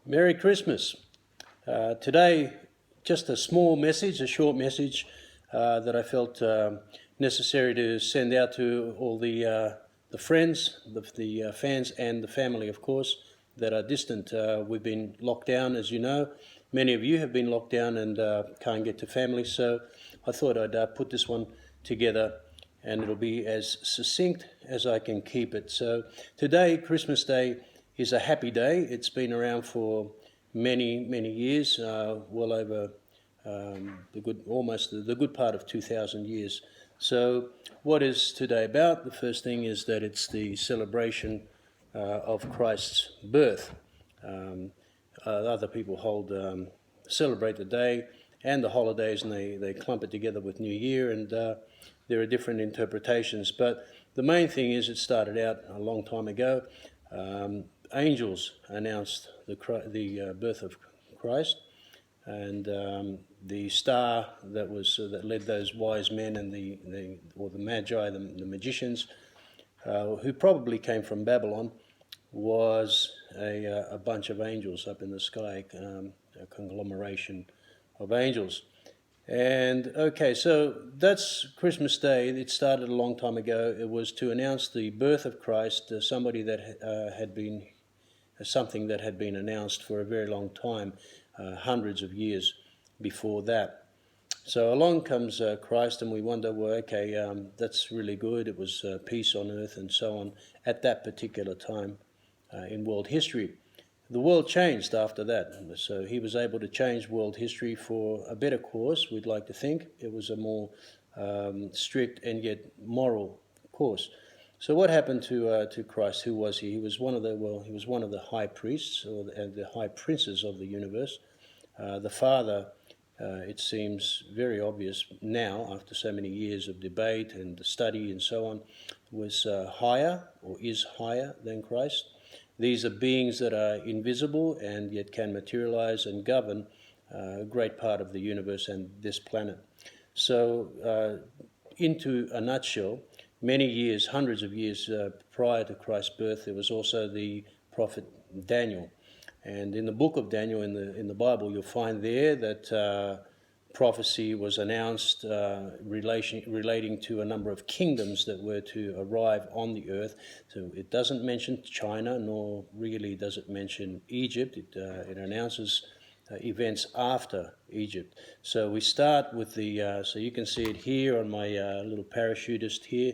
Merry Christmas. Today, just a small message, a short message that I felt necessary to send out to all the friends, the fans and the family, of course, that are distant. We've been locked down, as you know. Many of you have been locked down and can't get to family, so I thought I'd put this one together and it'll be as succinct as I can keep it. So today, Christmas Day, is a happy day. It's been around for many years, well over the good part of 2,000 years. So what is today about? The first thing is that it's the celebration of Christ's birth. Other people celebrate the day and the holidays, and they clump it together with New Year, and there are different interpretations. But the main thing is it started out a long time ago. Angels announced the birth of Christ, and the star that led those wise men and the magi, the magicians, who probably came from Babylon, was a bunch of angels up in the sky, a conglomeration of angels. And okay, so that's Christmas Day. It started a long time ago. It was to announce the birth of Christ, something that had been announced for a very long time, hundreds of years before that. So along comes Christ, and we wonder, well, okay, that's really good. It was peace on earth and so on at that particular time in world history. The world changed after that, so he was able to change world history for a better course, we'd like to think. It was a more strict and yet moral course. So what happened to Christ? Who was he? He was one of the high priests and the high princes of the universe. The Father, it seems very obvious now, after so many years of debate and study and so on, was higher or is higher than Christ. These are beings that are invisible and yet can materialize and govern a great part of the universe and this planet. So, into a nutshell, many years, hundreds of years prior to Christ's birth, there was also the prophet Daniel. And in the book of Daniel in the Bible, you'll find there that prophecy was announced relating to a number of kingdoms that were to arrive on the earth. So it doesn't mention China, nor really does it mention Egypt. It announces events after Egypt. So we start with so you can see it here on my little parachutist here,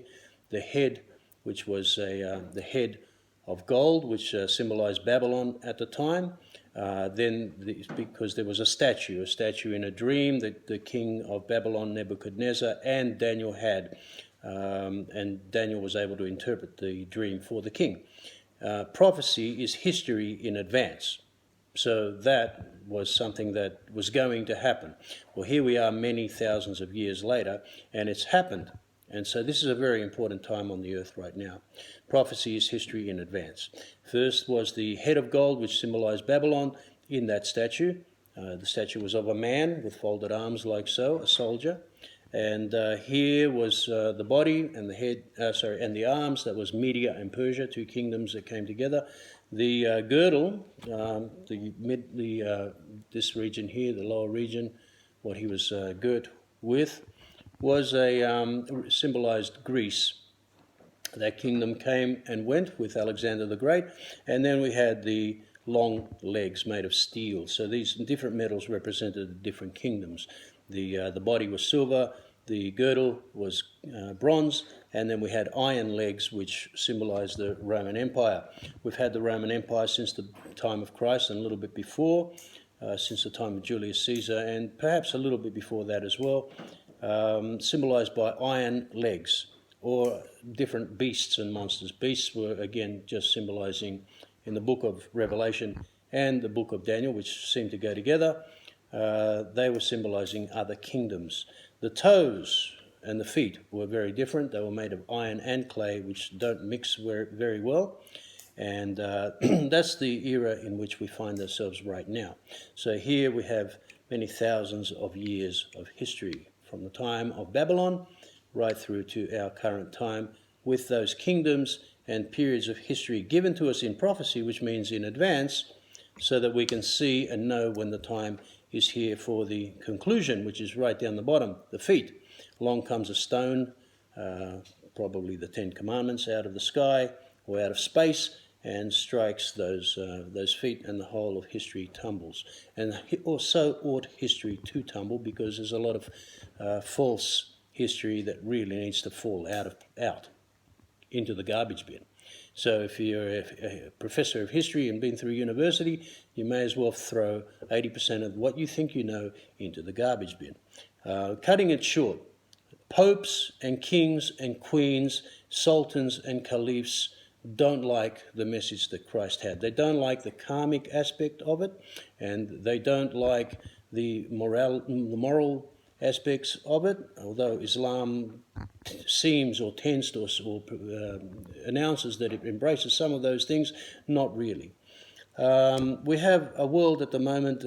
the head, which was the head of gold, which symbolized Babylon at the time. Because there was a statue in a dream that the king of Babylon, Nebuchadnezzar, and Daniel had. And Daniel was able to interpret the dream for the king. Prophecy is history in advance. So that was something that was going to happen. Well, here we are many thousands of years later, and it's happened. And so this is a very important time on the earth right now. Prophecy is history in advance. First was the head of gold, which symbolized Babylon in that statue. The statue was of a man with folded arms like so, a soldier. And here was the body and the head, and the arms. That was Media and Persia, two kingdoms that came together. The girdle, this region here, the lower region, what he was girt with, was symbolized Greece. That kingdom came and went with Alexander the Great, and then we had the long legs made of steel. So these different metals represented different kingdoms. The body was silver, the girdle was bronze, and then we had iron legs, which symbolized the Roman Empire. We've had the Roman Empire since the time of Christ and a little bit before, since the time of Julius Caesar, and perhaps a little bit before that as well. Symbolized by iron legs or different beasts and monsters. Beasts were again just symbolizing in the book of Revelation and the book of Daniel, which seem to go together. They were symbolizing other kingdoms. The toes and the feet were very different. They were made of iron and clay, which don't mix very well. And that's the era in which we find ourselves right now. So here we have many thousands of years of history, from the time of Babylon right through to our current time, with those kingdoms and periods of history given to us in prophecy, which means in advance, so that we can see and know when the time is here for the conclusion, which is right down the bottom, the feet. Along comes a stone, probably the Ten Commandments, out of the sky or out of space, and strikes those feet, and the whole of history tumbles. And so ought history to tumble, because there's a lot of false history that really needs to fall out into the garbage bin. So if you're a professor of history and been through university, you may as well throw 80% of what you think you know into the garbage bin. Cutting it short, popes and kings and queens, sultans and caliphs don't like the message that Christ had. They don't like the karmic aspect of it, and they don't like the moral aspects of it, although Islam seems or tends to or announces that it embraces some of those things. Not really. We have a world at the moment,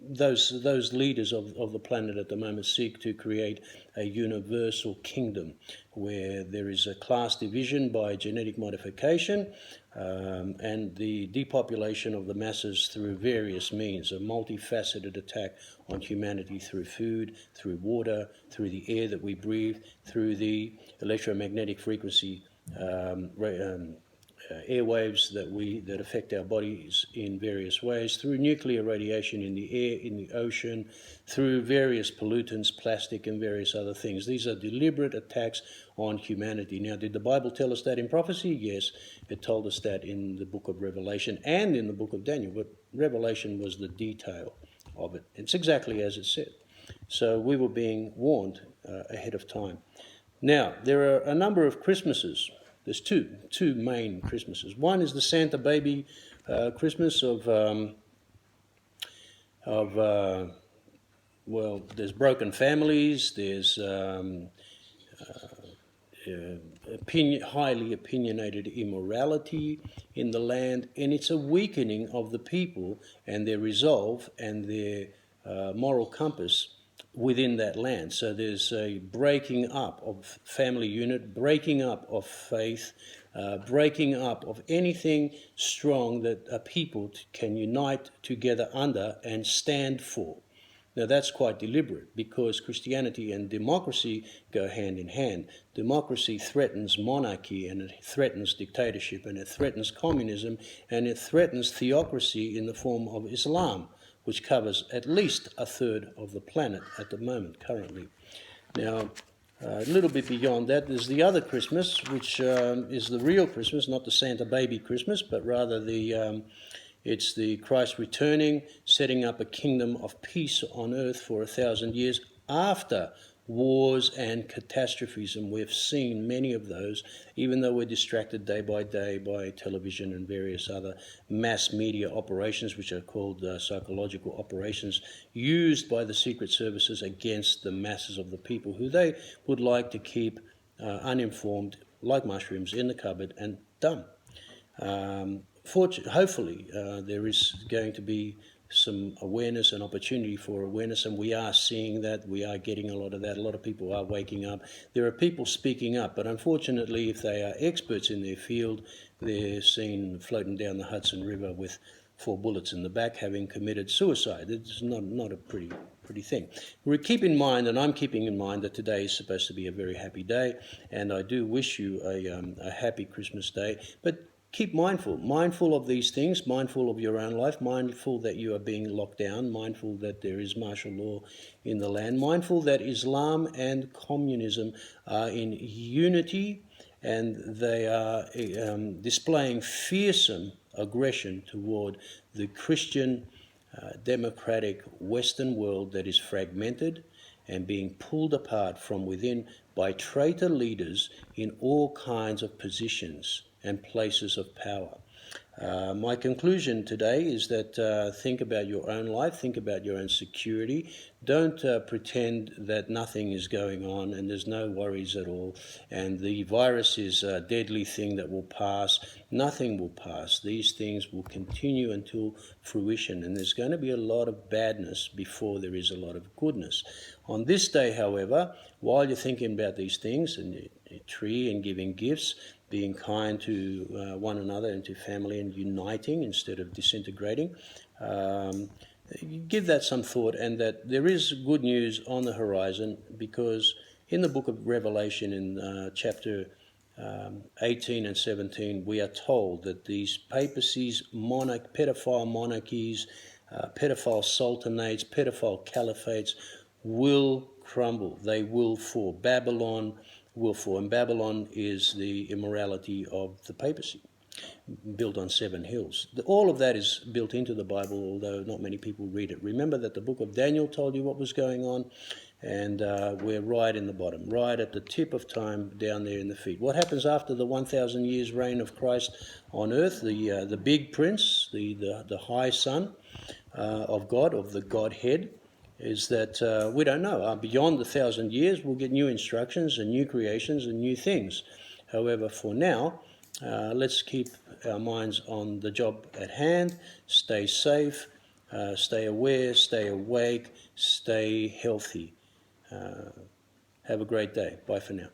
those leaders of the planet at the moment seek to create a universal kingdom where there is a class division by genetic modification, and the depopulation of the masses through various means, a multifaceted attack on humanity through food, through water, through the air that we breathe, through the electromagnetic frequency airwaves that affect our bodies in various ways, through nuclear radiation in the air, in the ocean, through various pollutants, plastic and various other things. These are deliberate attacks on humanity. Now, did the Bible tell us that in prophecy? Yes, it told us that in the book of Revelation and in the book of Daniel, but Revelation was the detail of it. It's exactly as it said. So we were being warned ahead of time. Now, there are a number of Christmases. There's two main Christmases. One is the Santa Baby Christmas well, there's broken families, there's highly opinionated immorality in the land, and it's a weakening of the people and their resolve and their moral compass within that land. So there's a breaking up of family unit, breaking up of faith, breaking up of anything strong that a people can unite together under and stand for. Now that's quite deliberate, because Christianity and democracy go hand in hand. Democracy threatens monarchy, and it threatens dictatorship, and it threatens communism, and it threatens theocracy in the form of Islam, which covers at least a third of the planet at the moment, currently. Now, a little bit beyond that, there's the other Christmas, which is the real Christmas, not the Santa Baby Christmas, but rather it's the Christ returning, setting up a kingdom of peace on earth for 1,000 years after wars and catastrophes, and we've seen many of those, even though we're distracted day by day by television and various other mass media operations, which are called psychological operations, used by the secret services against the masses of the people, who they would like to keep uninformed, like mushrooms, in the cupboard and dumb. Hopefully there is going to be some awareness and opportunity for awareness, and we are seeing that. We are getting a lot of that. A lot of people are waking up. There are people speaking up, but unfortunately, if they are experts in their field, they're seen floating down the Hudson River with 4 bullets in the back, having committed suicide. It's not a pretty thing. We keep in mind, and I'm keeping in mind, that today is supposed to be a very happy day, and I do wish you a happy Christmas day, but keep mindful of these things, mindful of your own life, mindful that you are being locked down, mindful that there is martial law in the land, mindful that Islam and communism are in unity, and they are displaying fearsome aggression toward the Christian democratic Western world that is fragmented and being pulled apart from within by traitor leaders in all kinds of positions and places of power. My conclusion today is that think about your own life, think about your own security. Don't pretend that nothing is going on and there's no worries at all, and the virus is a deadly thing that will pass. Nothing will pass. These things will continue until fruition, and there's going to be a lot of badness before there is a lot of goodness. On this day, however, while you're thinking about these things and a tree and giving gifts, being kind to one another and to family and uniting instead of disintegrating. Give that some thought, and that there is good news on the horizon, because in the book of Revelation in chapter 18 and 17, we are told that these papacies, pedophile monarchies, pedophile sultanates, pedophile caliphates will crumble. They will fall. Babylon will fall. And Babylon is the immorality of the papacy, built on 7 hills. All of that is built into the Bible, although not many people read it. Remember that the book of Daniel told you what was going on, and we're right in the bottom, right at the tip of time, down there in the feet. What happens after the 1,000 years reign of Christ on earth? The big prince, the high son of God, of the Godhead, is that we don't know. Beyond the 1,000 years, we'll get new instructions and new creations and new things. However, for now, let's keep our minds on the job at hand. Stay safe, stay aware, stay awake, stay healthy. Have a great day. Bye for now.